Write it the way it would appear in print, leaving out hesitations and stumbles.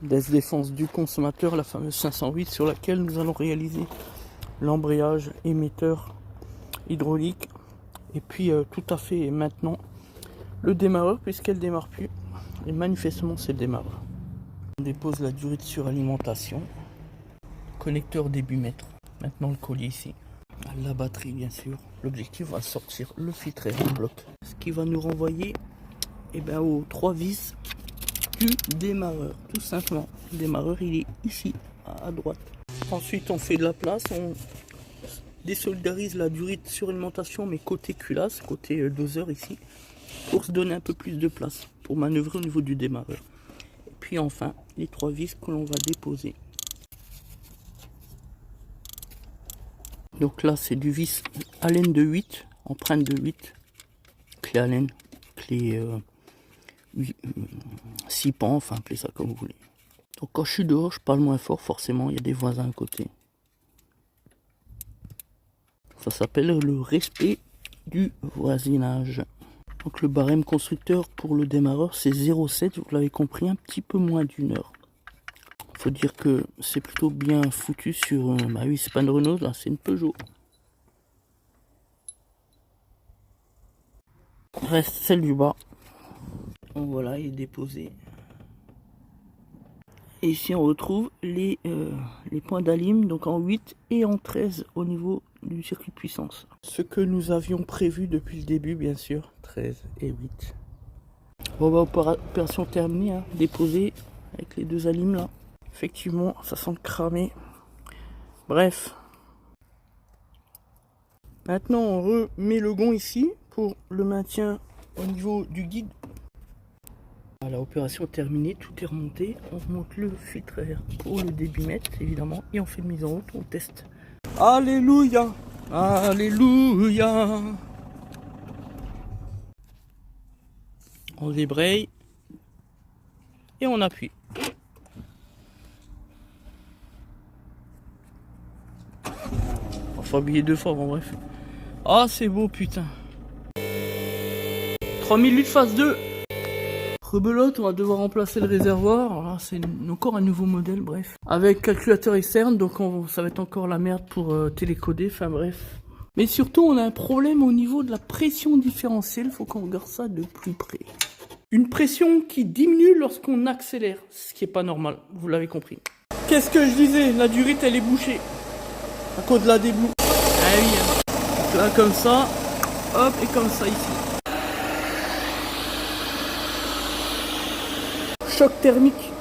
défense du consommateur, la fameuse 508 sur laquelle nous allons réaliser l'embrayage émetteur hydraulique. Et puis tout à fait maintenant le démarreur, puisqu'elle démarre plus. Et manifestement c'est le démarreur. On dépose la durite de suralimentation. Connecteur début mètre. Maintenant le collier ici. La batterie bien sûr. L'objectif va sortir le filtreur en bloc. Ce qui va nous renvoyer aux 3 vis du démarreur. Tout simplement. Le démarreur il est ici à droite. Ensuite on fait de la place. On désolidarise la durite de suralimentation mais côté culasse, côté doseur ici. Pour se donner un peu plus de place. Pour manœuvrer au niveau du démarreur. Et puis enfin les 3 vis que l'on va déposer. Donc là c'est du vis Allen de 8, empreinte de 8, clé Allen, clé 6 pans, enfin appelez ça comme vous voulez. Donc quand je suis dehors je parle moins fort, forcément il y a des voisins à côté. Ça s'appelle le respect du voisinage. Donc le barème constructeur pour le démarreur c'est 0,7, vous l'avez compris, un petit peu moins d'1 heure. Faut dire que c'est plutôt bien foutu sur... bah oui, c'est pas une Renault, là, c'est une Peugeot. Reste celle du bas. Donc voilà, il est déposé. Et ici, on retrouve les points d'alim, donc en 8 et en 13 au niveau du circuit de puissance. Ce que nous avions prévu depuis le début, bien sûr, 13 et 8. Bon, bah, opération terminée, hein, déposé avec les 2 alims là. Effectivement, ça sent cramé. Bref. Maintenant, on remet le gond ici pour le maintien au niveau du guide. Voilà, opération terminée, tout est remonté. On remonte le filtreur pour le débitmètre, évidemment, et on fait une mise en route, on teste. Alléluia, alléluia. On débraye et on appuie. Faut habiller 2 fois, bon bref. Ah c'est beau putain. 3008 phase 2. Rebelote, on va devoir remplacer le réservoir. C'est encore un nouveau modèle, bref. Avec calculateur externe, donc ça va être encore la merde pour télécoder, enfin bref. Mais surtout on a un problème au niveau de la pression différentielle, faut qu'on regarde ça de plus près. Une pression qui diminue lorsqu'on accélère, ce qui est pas normal, vous l'avez compris. Qu'est-ce que je disais? La durite elle est bouchée. À cause de la déboue. Ah oui, hein. Donc là comme ça, hop, et comme ça ici. Choc thermique.